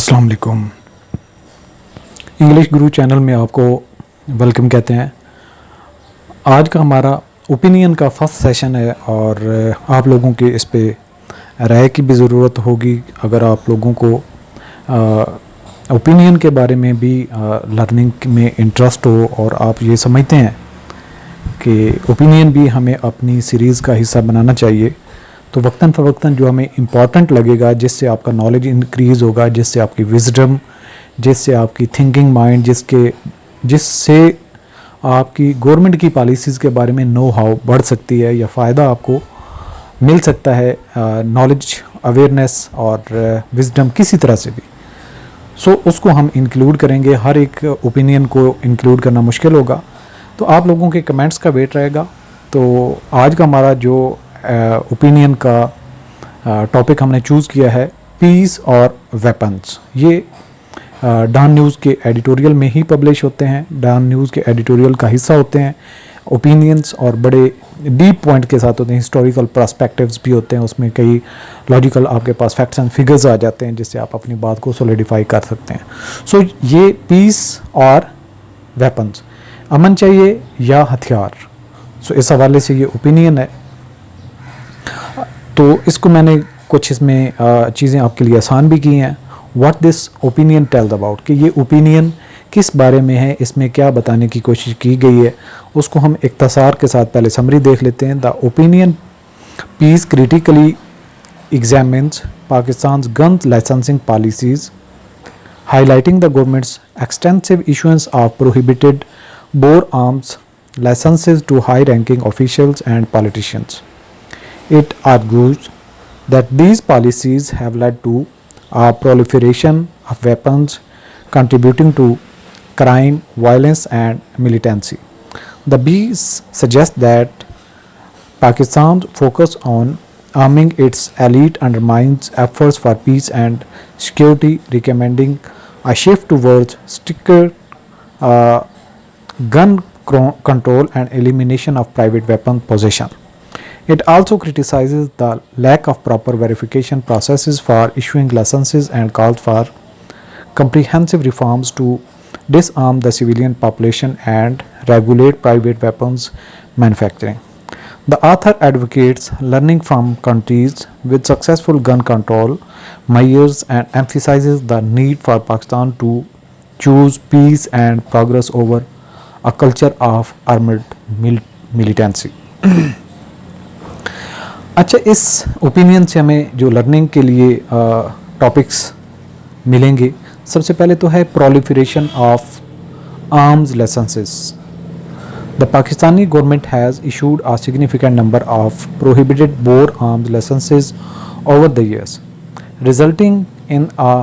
अस्सलाम वालेकुम। इंग्लिश गुरु चैनल में आपको वेलकम कहते हैं। आज का हमारा ओपिनियन का फर्स्ट सेशन है और आप लोगों की इस पे राय की भी ज़रूरत होगी। अगर आप लोगों को ओपिनियन के बारे में भी लर्निंग में इंटरेस्ट हो और आप ये समझते हैं कि ओपिनियन भी हमें अपनी सीरीज़ का हिस्सा बनाना चाहिए, तो वक्तन फ़वक्तन जो हमें इम्पॉर्टेंट लगेगा, जिससे आपका नॉलेज इंक्रीज़ होगा, जिससे आपकी विजडम, जिससे आपकी थिंकिंग माइंड, जिससे आपकी गवर्नमेंट की पॉलिसीज़ के बारे में नो हाउ बढ़ सकती है या फ़ायदा आपको मिल सकता है, नॉलेज, अवेयरनेस और विजडम किसी तरह से भी। सो उसको हम इंक्लूड करेंगे। हर एक ओपिनियन को इंक्लूड करना मुश्किल होगा, तो आप लोगों के कमेंट्स का वेट रहेगा। तो आज का हमारा जो ओपिनियन का टॉपिक हमने चूज़ किया है पीस और वेपन्स। ये डॉन न्यूज़ के एडिटोरियल में ही पब्लिश होते हैं, डॉन न्यूज़ के एडिटोरियल का हिस्सा होते हैं ओपिनियंस, और बड़े डीप पॉइंट के साथ होते हैं। हिस्टोरिकल पर्सपेक्टिव्स भी होते हैं, उसमें कई लॉजिकल आपके पास फैक्ट्स एंड फिगर्स आ जाते हैं जिससे आप अपनी बात को सॉलिडिफाई कर सकते हैं। सो ये पीस और वेपन्स, अमन चाहिए या हथियार, सो इस हवाले से ये ओपिनियन है। तो इसको मैंने कुछ इसमें चीज़ें आपके लिए आसान भी की हैं। What this opinion tells about, कि ये ओपिनियन किस बारे में है, इसमें क्या बताने की कोशिश की गई है, उसको हम इख्तसार के साथ पहले समरी देख लेते हैं। The opinion piece critically examines Pakistan gun licensing policies, highlighting the government's extensive issuance of prohibited bore arms licenses to high-ranking officials and politicians. It argues that these policies have led to a proliferation of weapons contributing to crime, violence and militancy. The piece suggests that Pakistan's focus on arming its elite undermines efforts for peace and security, recommending a shift towards stricter gun control and elimination of private weapon possession. It also criticizes the lack of proper verification processes for issuing licenses and calls for comprehensive reforms to disarm the civilian population and regulate private weapons manufacturing. The author advocates learning from countries with successful gun control measures and emphasizes the need for Pakistan to choose peace and progress over a culture of armed militancy. अच्छा, इस opinion से हमें जो learning के लिए topics मिलेंगे, सबसे पहले तो है proliferation of arms licences. The Pakistani government has issued a significant number of prohibited bore arms licenses over the years, resulting in a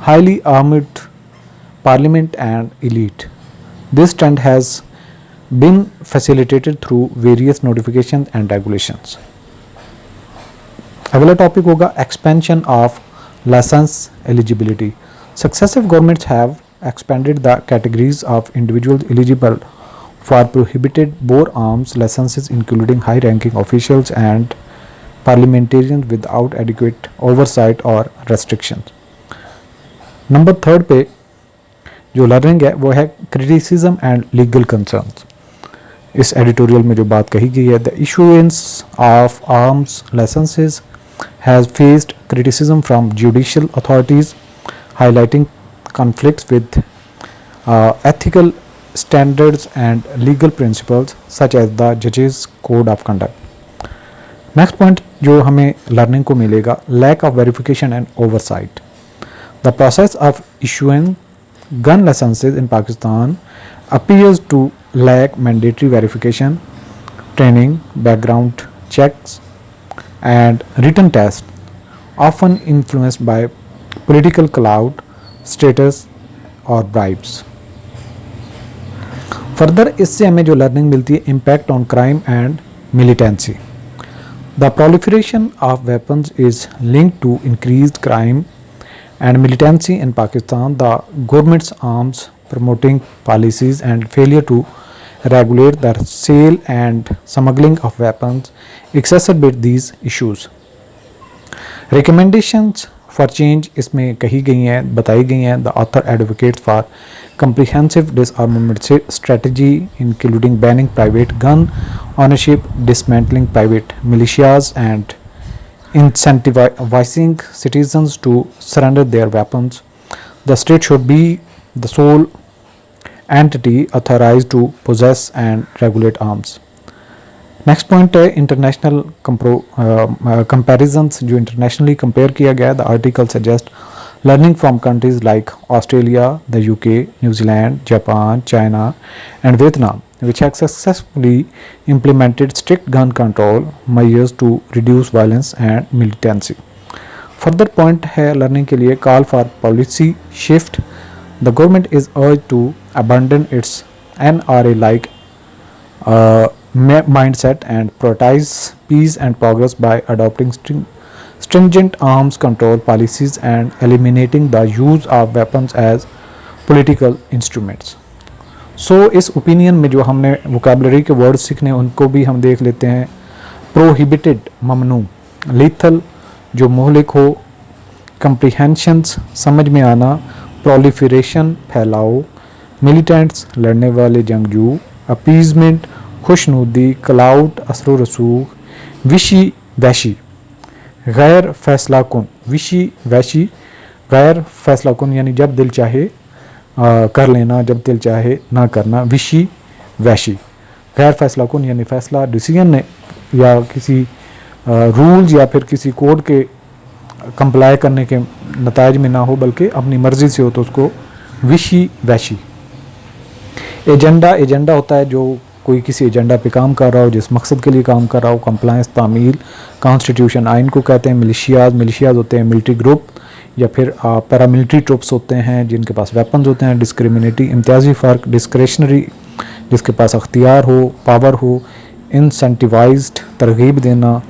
highly armed parliament and elite. This trend has been facilitated through various notifications and regulations. अगला topic होगा expansion of license eligibility. Successive governments have expanded the categories of individuals eligible for prohibited bore arms licenses, including high-ranking officials and parliamentarians without adequate oversight or restrictions. Number 3 पे जो learning है वो है criticism and legal concerns. इस editorial में जो बात कही गई है, the issuance of arms licenses has faced criticism from judicial authorities, highlighting conflicts with ethical standards and legal principles such as the judges code of conduct. Next point जो हमें learning को मिलेगा, lack of verification and oversight. The process of issuing gun licenses in Pakistan appears to lack mandatory verification, training, background checks and written tests, often influenced by political clout, status or bribes. Further इससे हमें जो learning मिलती है, impact on crime and militancy. The proliferation of weapons is linked to increased crime and militancy in Pakistan. The government's arms promoting policies and failure to regulate the sale and smuggling of weapons exacerbate these issues. Recommendations for change इसमें कही गई हैं, बताई गई हैं। The author advocates for comprehensive disarmament strategy including banning private gun ownership, dismantling private militias and incentivizing citizens to surrender their weapons. The state should be the sole entity authorized to possess and regulate arms. Next point है international comparisons, जो internationally compare किया गया। The article suggest learning from countries like Australia, the UK, New Zealand, Japan, China and Vietnam, which have successfully implemented strict gun control measures to reduce violence and militancy. Further point है learning के लिए call for policy shift. The government is urged to abandon its NRA-like mindset and prioritize peace and progress by adopting stringent arms control policies and eliminating the use of weapons as political instruments. So इस opinion में जो हमने vocabulary के word सीखने उनको भी हम देख लेते हैं। प्रोहिबिटेड ममनू, लीथल जो मोहलिक हो, कंप्रीहेंशंस समझ में आना, प्रोलिफरेशन फैलाओ, मिलिटेंट्स लड़ने वाले जंगजू, अपीजमेंट खुशनुदी, क्लाउड असर रसूख, विशी वैशी, गैर फैसला कुन, विशी वैशी गैर फैसला कुन यानी जब दिल चाहे कर लेना, जब दिल चाहे ना करना, विशी वैशी। गैर फैसला कुन यानी फैसला डिसीजन ने या किसी रूल्स या फिर किसी कोड के कंप्लाई करने के नताज में ना हो बल्कि अपनी मर्ज़ी से हो तो उसको विशी वैशी। एजेंडा होता है जो कोई किसी एजेंडा पे काम कर रहा हो, जिस मकसद के लिए काम कर रहा हो। कंप्लायंस तामील, कॉन्स्टिट्यूशन आइन को कहते हैं। मिलिशियाज होते हैं मिलिट्री ग्रुप या फिर पैरामिलिट्री ट्रुप्स होते हैं जिनके पास वेपन्स होते हैं। डिस्क्रिमिनेटी इम्तियाजी फ़र्क, डिस्क्रेशनरी जिसके पास अख्तियार हो, पावर हो, इंसेंटिवाइज्ड तरगीब देना,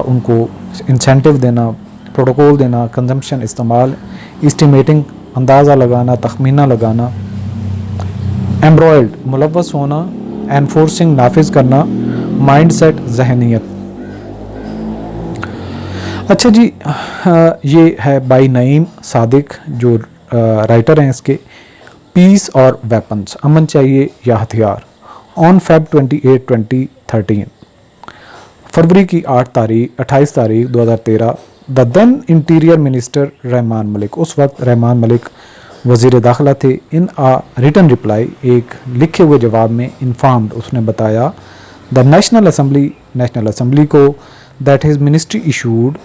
उनको इंसेंटिव देना, प्रोटोकॉल देना, कंजम्पशन इस्तेमाल, इस्टीमेटिंग अंदाज़ा लगाना, तखमीना लगाना, एम्ब्रॉयड मुलव्वस होना, एनफोर्सिंग नाफिज करना, माइंडसेट जहनीत। अच्छा जी, ये है बाई नईम सादिक जो राइटर हैं इसके। पीस और वेपन्स, अमन चाहिए या हथियार। ऑन फेब 28, 2013 फरवरी की 28 तारीख 2013 the then interior minister Rehman Malik, उस वक्त रहमान मलिक वज़ीर दाखिला थे, इन आ रिटन रिप्लाई, एक लिखे हुए जवाब में इन्फॉर्म्ड, उसने बताया द नेशनल असम्बली को दैट हिज मिनिस्ट्री इशूड,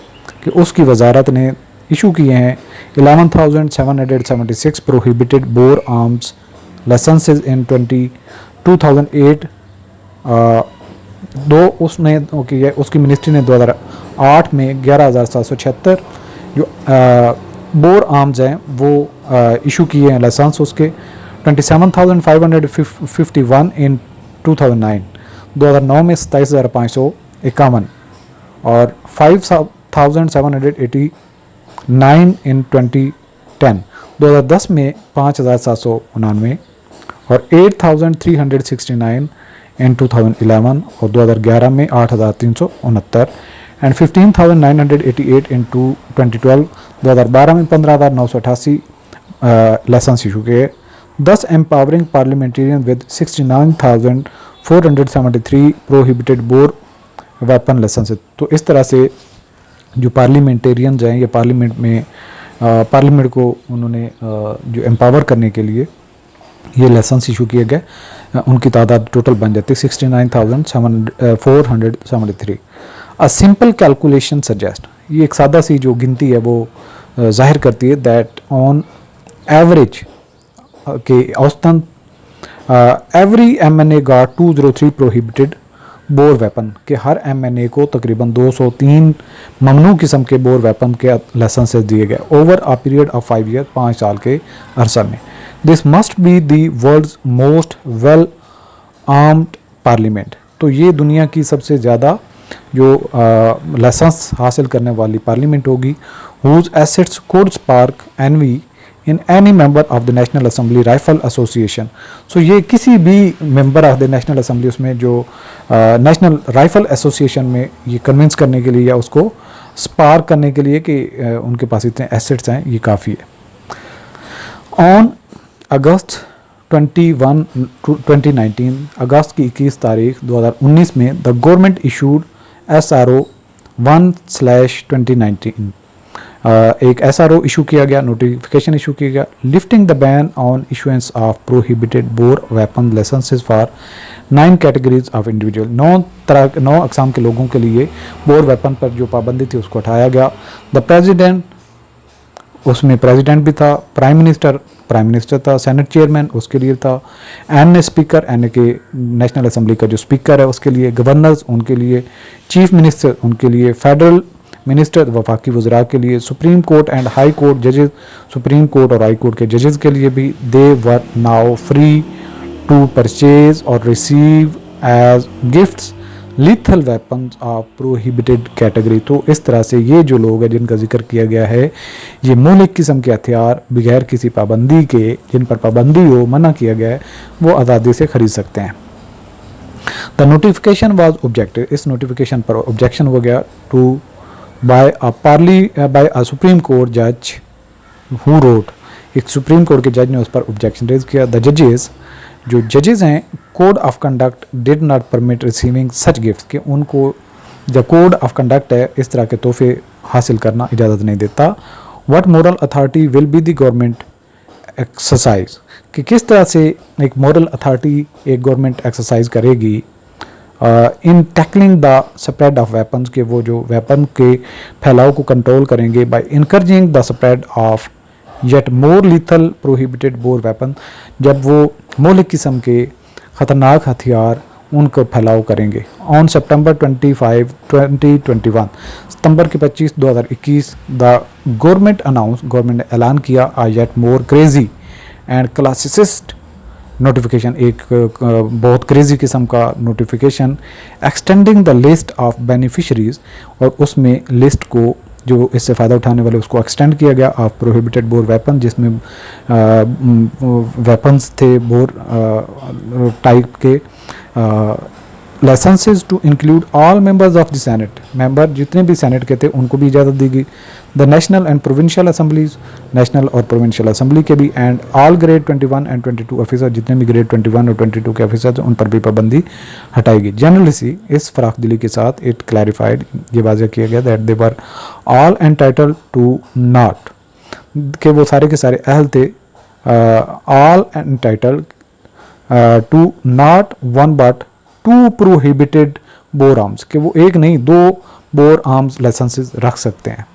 कि उसकी वजारत ने इशू किए हैं 11,776 प्रोहिबिटेड बोर आर्म्स लाइसेंसेस इन 2008। उसकी मिनिस्ट्री ने 2008 में 11,776 जो बोर आर्म्स हैं वो इशू किए हैं लाइसेंस उसके। 27,551 इन 2009, 2009 में 27,551 और 5,789 इन 2010, 2010 में 5,799 और 8,369 इन 2011 और 2011 में 8,369 एंड 15,988 इन 2012, 2012 में 15,988 लाइसेंस इशू किए। 10 empowering parliamentarian with 69,473 prohibited bore weapon licence. तो इस तरह से जो पार्लियामेंटेरियंस हैं, ये पार्लियामेंट को उन्होंने जो एम्पावर करने के लिए ये लाइसेंस इशू किए गए, उनकी तादाद टोटल बन जाती है 69,473। अ सिंपल कैलकुलेशन सजेस्ट, ये एक सादा सी जो गिनती है वो जाहिर करती है दैट ऑन एवरेज के औसतन every MNA got 203 prohibited bore weapon, के हर MNA को तकरीबन 203 ममनू किस्म के बोर वेपन के लाइसेंसेस दिए गए over a period of 5 year, 5 साल के अरसा में। This must be the world's most well armed parliament, तो ये दुनिया की सबसे ज़्यादा जो लाइसेंस हासिल करने वाली पार्लियामेंट होगी। Whose assets could spark envy in any member of the national assembly rifle association. So ये किसी भी member of the national assembly उसमें जो नेशनल राइफल एसोसिएशन में ये कन्विंस करने के लिए या उसको स्पार्क करने के लिए कि उनके पास इतने एसेट्स हैं, ये काफ़ी है। ऑन अगस्त 2019 अगस्त की 21 तारीख 2019 में द गवर्नमेंट इशूड SRO 1/2019 एक SRO इशू किया गया, नोटिफिकेशन इशू किया गया, lifting the ban on issuance of prohibited bore weapon licenses for 9 categories of individual. 9 अकसाम के लोगों के लिए बोर वेपन पर जो पाबंदी थी उसको हटाया गया। द प्रेसिडेंट, उसमें प्रेसिडेंट भी था, प्राइम मिनिस्टर था, सेनेट चेयरमैन उसके लिए था, एन स्पीकर, एन के नेशनल असेंबली का जो स्पीकर है उसके लिए, गवर्नर्स उनके लिए, चीफ मिनिस्टर उनके लिए, फेडरल मिनिस्टर वफाकी वज़रा के लिए, supreme court and high court जजेस, सुप्रीम कोर्ट और हाई कोर्ट के जजेस के लिए भी, they were now free to purchase और receive as gifts lethal weapons of prohibited category. तो इस तरह से ये जो लोग हैं जिनका जिक्र किया गया है, ये मौलिक किस्म के हथियार बगैर किसी पाबंदी के, जिन पर पाबंदी हो, मना किया गया है, वो आज़ादी से ख़रीद सकते हैं। द नोटिफिकेशन वाज ऑब्जेक्टेड, इस नोटिफिकेशन पर ऑब्जेक्शन हो गया to by a supreme court जज हु रोट, एक सुप्रीम कोर्ट के जज ने उस पर ऑब्जेक्शन रेज किया। द जजेस, जो जजेस हैं, code of conduct did not permit receiving such gifts, कि उनको जो कोड ऑफ कंडक्ट है इस तरह के तोहफे हासिल करना इजाज़त नहीं देता। What moral authority will be the government exercise, कि किस तरह से एक मॉरल अथॉरिटी एक गवर्नमेंट एक्सरसाइज करेगी in tackling the spread of weapons, के वो जो वेपन के फैलाव को कंट्रोल करेंगे, by encouraging the spread of yet more lethal prohibited bore weapon, जब वो मौलिक किस्म के ख़तरनाक हथियार उनको फैलाव करेंगे। ऑन सितंबर 25, 2021, सितंबर के 25, 2021, द गवर्नमेंट ने ऐलान किया a yet more crazy and classicist notification, एक बहुत क्रेजी किस्म का notification, extending the list of beneficiaries, और उसमें लिस्ट को जो इससे फ़ायदा उठाने वाले उसको एक्सटेंड किया गया ऑफ प्रोहिबिटेड बोर वेपन, जिसमें वेपन्स थे बोर टाइप के, licenses to include all members of the senate, member जितने भी सेनेट के थे उनको भी इजाज़त दी गई। The national and provincial assemblies, national और प्रोविंशियल असेंबली के भी, and all grade 21 and 22 officer, जितने भी ग्रेड 21 और 22 के ऑफिसर उन पर भी पाबंदी हटाएगी। जनरली इस फराख दिली के साथ इट क्लैरिफाइड, ये वाज़ह किया गया that they were all entitled to not, के वो सारे के सारे अहल थे, all entitled to not one but 2 prohibited bore arms, के वो एक नहीं 2 बोर आर्म्स लाइसेंसेस रख सकते हैं।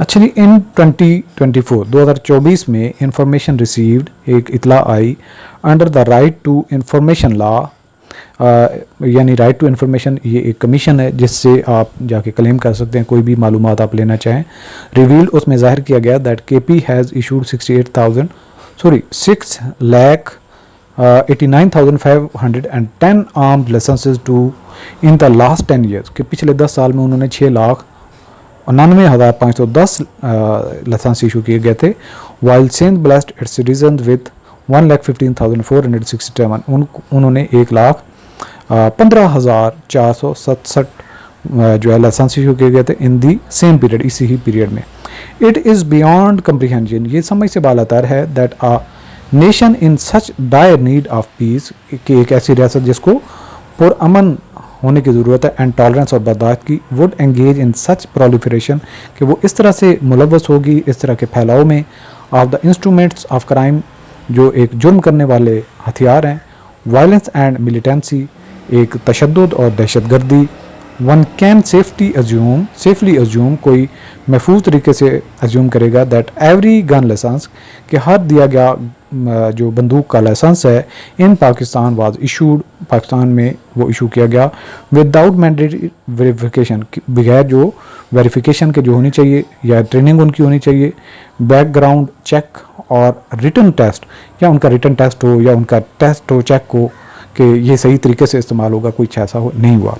एक्चुअली इन 2024 में इंफॉर्मेशन रिसीव्ड, एक इतला आई under the right to information law, यानी राइट टू इंफॉर्मेशन, ये एक कमीशन है जिससे आप जाके क्लेम कर सकते हैं कोई भी मालूमात आप लेना चाहें। रिवील्ड, उसमें जाहिर किया गया that KP has issued 6,89,510 armed licenses to in the last 10 years, कि पिछले 10 साल में उन्होंने 6,99,510 लाइसेंस इशू किए गए थे। While Sindh blessed its citizen with 1,15,467, उन्होंने 1,15,467 जो है लाइसेंस इशू किए गए थे इन दी सेम पीरियड, इसी ही पीरियड में। इट इज़ बियॉन्ड कम्प्रीहेंशन, ये समझ से बालातर है that a nation in such dire need of peace, कि एक ऐसी रियासत जिसको पुरअमन होने की ज़रूरत है, एंड टॉलरेंस और बर्दाश्त की, would engage in such proliferation, कि वो इस तरह से मुलव्वस होगी इस तरह के फैलाव में, of the instruments of crime, जो एक जुर्म करने वाले हथियार हैं, वायलेंस एंड मिलिटेंसी, एक तशद्दुद और दहशतगर्दी। वन कैन सेफली अज्यूम, कोई महफूज तरीके से अज्यूम करेगा दैट एवरी गन लाइसेंस, कि हर दिया गया जो बंदूक का लाइसेंस है, इन पाकिस्तान वाज इशूड, पाकिस्तान में वो इशू किया गया विदाउट मैंडेटरी वेरिफिकेशन, बगैर जो वेरिफिकेशन के जो होनी चाहिए या ट्रेनिंग उनकी होनी चाहिए, बैकग्राउंड चेक और रिटन टेस्ट, या उनका रिटन टेस्ट हो या उनका टेस्ट हो, चेक हो कि ये सही तरीके से इस्तेमाल होगा, कुछ ऐसा हो नहीं हुआ।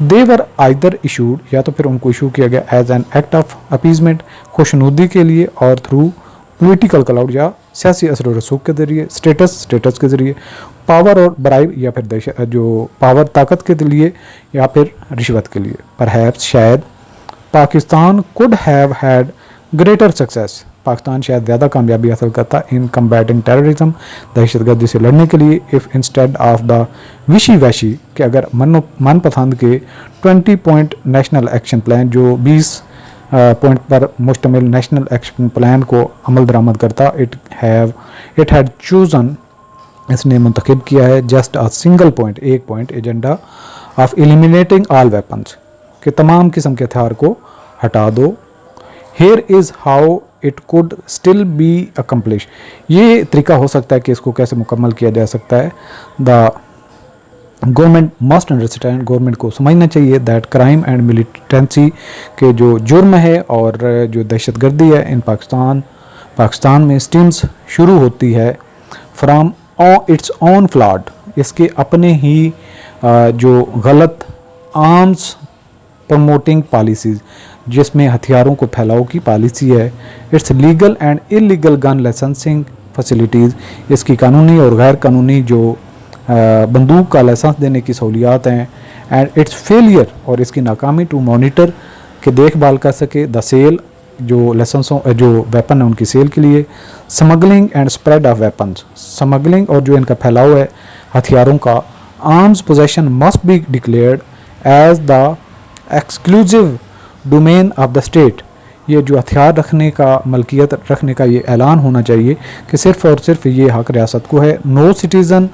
दे वर आइदर इशूड, या तो फिर उनको इशू किया गया as an act of appeasement, खुशनुदी के लिए, और थ्रू पोलिटिकल क्लाउड, या सियासी असर व रसूख के ज़रिए, स्टेटस के ज़रिए, पावर और ब्राइब या फिर जो पावर ताकत के लिए या फिर रिश्वत के लिए। परहैप्स शायद Pakistan could have had greater success, Pakistan शायद ज़्यादा कामयाबी हासिल करता इन कम्बैटिंग टेररिज्म, दहशतगर्दी से लड़ने के लिए, इफ़ इंस्टेड ऑफ द विशी वैशी, कि अगर मनपसंद के 20 पॉइंट नेशनल एक्शन प्लान, जो 20 पॉइंट पर मुश्तमिल नेशनल एक्शन प्लान को अमल दरामद करता, इट हैड चूज़न, इसने मुंतखब किया है, जस्ट अ सिंगल पॉइंट, एक point agenda of eliminating all weapons, कि तमाम किस्म के हथियार को हटा दो। Here is how it could still be accomplish, ये तरीका हो सकता है कि इसको कैसे मुकम्मल किया जा सकता है। The government must understand, government को समझना चाहिए दैट क्राइम एंड मिलिटेंसी, के जो जुर्म है और जो दहशतगर्दी है इन पाकिस्तान में स्टीम्स शुरू होती है फ्राम इट्स ओन फ्लॉड, इसके अपने ही जो गलत आर्म्स प्रमोटिंग पॉलिसीज़, जिसमें हथियारों को फैलाव की पॉलिसी है। It's legal and illegal gun licensing facilities, इसकी कानूनी और गैर कानूनी जो बंदूक का लाइसेंस देने की सहूलियात हैं। एंड इट्स फेलियर, और इसकी नाकामी टू मॉनिटर, के देखभाल कर सके द सेल, जो लाइसेंसों जो वेपन है उनकी सेल के लिए। Smuggling and spread of weapons, smuggling और जो इनका फैलाव है हथियारों का। Arms possession must be declared as the exclusive domain of the state, ये जो हथियार रखने का, मलकियत रखने का ये ऐलान होना चाहिए कि सिर्फ़ और सिर्फ ये हक रियासत को है। नो सिटीज़न,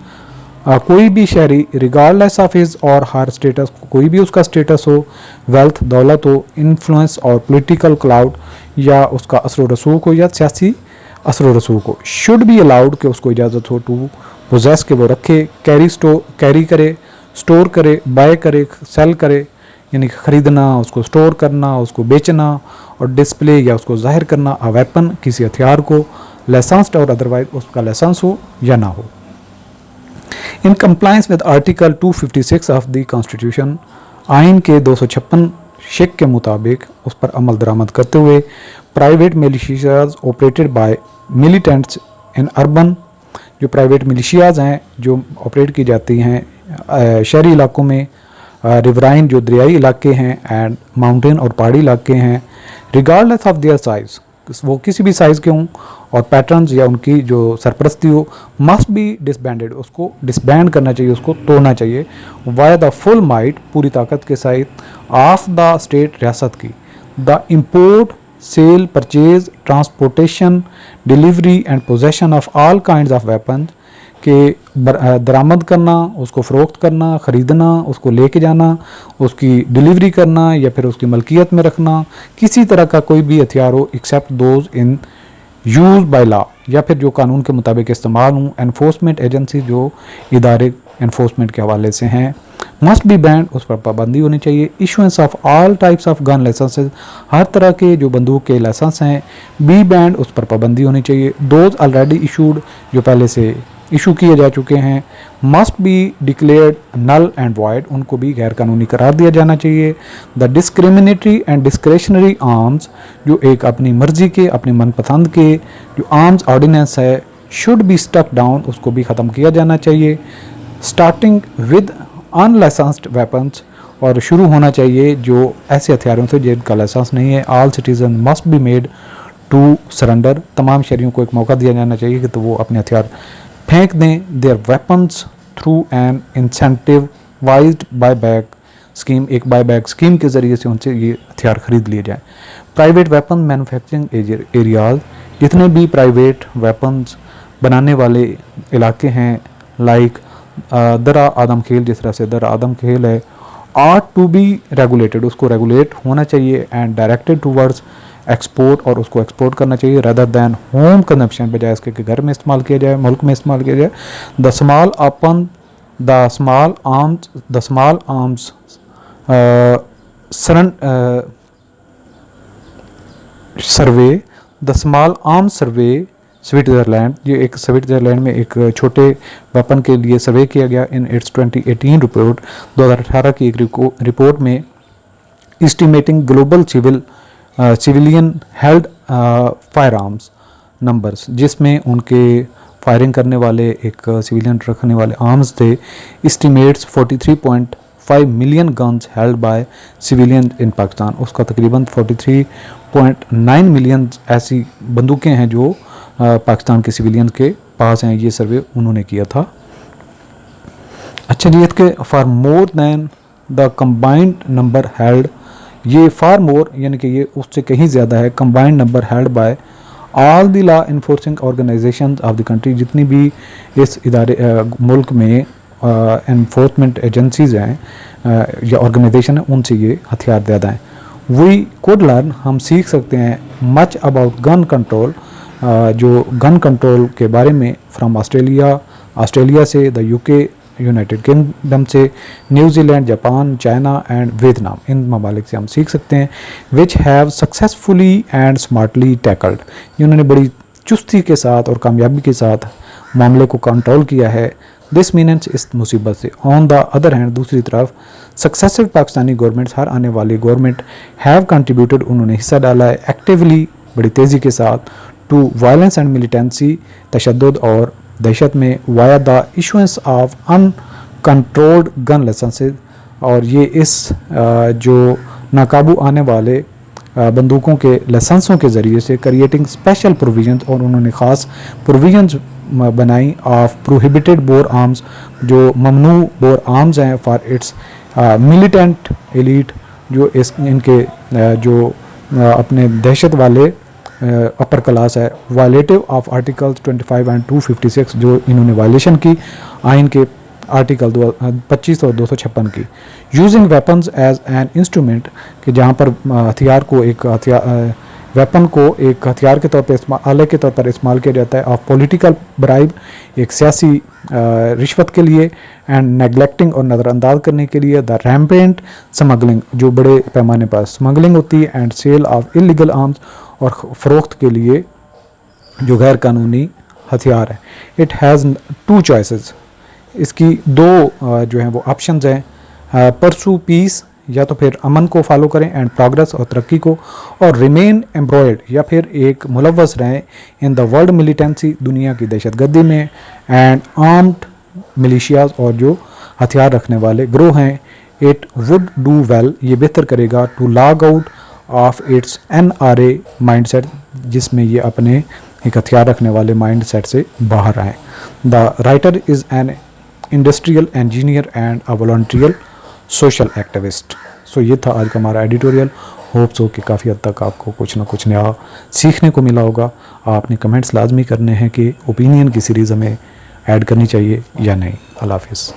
कोई भी शहरी रिगार्डलेस ऑफ हिज और हर स्टेटस, कोई भी उसका स्टेटस हो, वेल्थ, दौलत हो, इन्फ्लुएंस और पॉलिटिकल क्लाउड, या उसका असर व रसूख हो या सियासी असर व रसूख हो, शुड बी अलाउड, कि उसको इजाज़त हो टू पोजेस, के वो रखे, कैरी करे, स्टोर करे, बाय करे, सेल करे, यानी ख़रीदना, उसको स्टोर करना, उसको बेचना, और डिस्प्ले या उसको ज़ाहिर करना अ वेपन, किसी हथियार को, लाइसेंस्ड और अदरवाइज उसका लाइसेंस हो या ना हो। In compliance with article 256 of the constitution, आइन के 256 शेक के मुताबिक उस पर अमल दरामद करते हुए, private militias operated by militants in urban, जो प्राइवेट मिलिशियाज हैं जो ऑपरेट की जाती हैं शहरी इलाकों में, रिवराइन जो दरियाई इलाके हैं, एंड माउंटेन और पहाड़ी इलाके हैं, रिगार्डलेस ऑफ देयर साइज़, वो किसी भी साइज़ के हों, और पैटर्न्स या उनकी जो सरपरस्ती हो, मस्ट बी डिसबैंडेड, उसको डिसबैंड करना चाहिए, उसको तोड़ना चाहिए, वाया द फुल माइट, पूरी ताकत के साथ, ऑफ द स्टेट, रियासत की। The import, sale, purchase, transportation, delivery and possession of all kinds of weapon, के दरामद करना, उसको फ़रोख्त करना, ख़रीदना, उसको लेके जाना, उसकी डिलीवरी करना या फिर उसकी मलकियत में रखना, किसी तरह का कोई भी हथियार हो except those in use by law, या फिर जो कानून के मुताबिक इस्तेमाल हों। एनफोर्समेंट एजेंसी, जो इदारे एनफोर्समेंट के हवाले से हैं, मस्ट बी बैंड, उस पर पाबंदी होनी चाहिए। Issuance of all types of gun licences, हर तरह के जो बंदूक के लाइसेंस हैं, बी बैंड, उस पर पाबंदी होनी चाहिए। दोज ऑलरेडी इशूड, जो पहले से इशू किए जा चुके हैं, must be declared null and void, उनको भी गैर कानूनी करार दिया जाना चाहिए। The discriminatory and discretionary arms, जो एक अपनी मर्जी के, अपनी मनपसंद के जो आर्म्स ऑर्डिनेंस है, शुड बी स्टक डाउन, उसको भी ख़त्म किया जाना चाहिए। स्टार्टिंग विद अनलाइसेंस्ड वेपन्स, और शुरू होना चाहिए जो ऐसे हथियारों से जिनका लाइसेंस नहीं है। All citizen must be made to surrender, तमाम शहरियों को एक मौका दिया जाना चाहिए कि तो वो अपने हथियार फेंक दें। Their weapons through an incentivized buyback scheme, एक बायबैक स्कीम के ज़रिए से उनसे ये हथियार ख़रीद लिए जाएँ। प्राइवेट वेपन मैन्युफैक्चरिंग एरियाज, जितने भी प्राइवेट वेपन्स बनाने वाले इलाके हैं, लाइक दरा आदम खेल, जिस तरह से दरा आदम खेल है, आर टू बी रेगुलेटेड, उसको रेगुलेट होना चाहिए, एंड डायरेक्टेड टूवर्ड्स एक्सपोर्ट, और उसको एक्सपोर्ट करना चाहिए रदर दैन होम कंजम्पशन, बजाय इसके कि घर में इस्तेमाल किया जाए, मुल्क में इस्तेमाल किया जाए। The small arms survey, the small arms survey Switzerland, ये एक स्विट्ज़रलैंड में एक छोटे वेपन के लिए सर्वे किया गया इन इट्स 2018 रिपोर्ट, 2018 की एक रिपोर्ट में, estimating global civilian held fire arms, numbers, जिसमें उनके फायरिंग करने वाले एक सिविलियन रखने वाले आर्म्स थे, estimates 43.5 million guns held by civilian in Pakistan. उसका तकरीबन 43.9 मिलियन ऐसी बंदूकें हैं जो पाकिस्तान के सिविलियन के पास हैं। ये सर्वे उन्होंने किया था। अच्छा जी, इसके for more than the combined number held, ये फार मोर यानी कि ये उससे कहीं ज़्यादा है, combined number held by all the law enforcing organization of the country, जितनी भी इस इदारे मुल्क में इन्फोर्समेंट एजेंसीज़ हैं या ऑर्गेनाइजेशन है, उनसे ये हथियार ज़्यादा हैं। वी कुड लर्न, हम सीख सकते हैं मच अबाउट गन कंट्रोल, जो गन कंट्रोल के बारे में फ्रॉम ऑस्ट्रेलिया से, द यूके, यूनाइटेड किंगडम से, New Zealand, Japan, China and Vietnam, इन ममालिक से हम सीख सकते हैं। Which have successfully and smartly tackled, इन्होंने बड़ी चुस्ती के साथ और कामयाबी के साथ मामले को कंट्रोल किया है। दिस मीन्स इस मुसीबत से। ऑन द अदर हैंड, दूसरी तरफ सक्सेसिव पाकिस्तानी गवर्नमेंट्स, हर आने वाली गवर्नमेंट हैव कंट्रीब्यूटेड, उन्होंने हिस्सा डाला है एक्टिवली, बड़ी तेज़ी के साथ, टू वायलेंस एंड मिलिटेंसी, तशद्दुद और दहशत में, via the issuance of uncontrolled gun licenses, और ये इस जो नाकाबू आने वाले बंदूकों के लाइसेंसों के ज़रिए से, क्रिएटिंग स्पेशल प्रोविजंस, और उन्होंने ख़ास प्रोविजंस बनाई ऑफ प्रोहिबिटेड बोर आर्म्स, जो ममनू बोर आर्म्स हैं, फॉर इट्स मिलिटेंट एलीट, जो इनके जो अपने दहशत वाले अपर क्लास है, वायलेटिव ऑफ आर्टिकल्स 25 एंड 256, जो इन्होंने वायलेशन की आइन के आर्टिकल 25 और 256 की। Using weapons as an instrument, कि जहाँ पर हथियार को एक वेपन को एक हथियार के तौर पर आले के तौर पर इस्तेमाल किया जाता है, ऑफ पॉलिटिकल ब्राइब, एक सियासी रिश्वत के लिए, एंड नेगलेक्टिंग और नज़रअंदाज करने के लिए, द रैम्पेंट स्मगलिंग, जो बड़े पैमाने पर स्मगलिंग होती है, and sale of illegal arms, और फ़रोख्त के लिए जो गैर कानूनी हथियार है। इट हैज़ टू चॉइसेस, इसकी दो जो हैं वो ऑप्शंस हैं, परसू पीस, या तो फिर अमन को फॉलो करें, एंड प्रोग्रेस और तरक्की को, और रिमेन एम्ब्रॉयड, या फिर एक मुलव्वस रहें इन द वर्ल्ड मिलिटेंसी, दुनिया की दहशतगर्दी में, एंड आर्म्ड मिलिशियाज, और जो हथियार रखने वाले ग्रोह हैं। इट वुड डू वेल, ये बेहतर करेगा, to log out of its NRA mindset, जिसमें ये अपने एक हथियार रखने वाले माइंडसेट से बाहर आए। The writer is an industrial engineer and a volunteer social activist. So ये था आज का हमारा एडिटोरियल। होप सो कि काफ़ी हद तक आपको कुछ ना कुछ नया सीखने को मिला होगा। आपने कमेंट्स लाजमी करने हैं कि ओपिनियन की सीरीज़ हमें ऐड करनी चाहिए या नहीं। अल्लाह हाफिज़।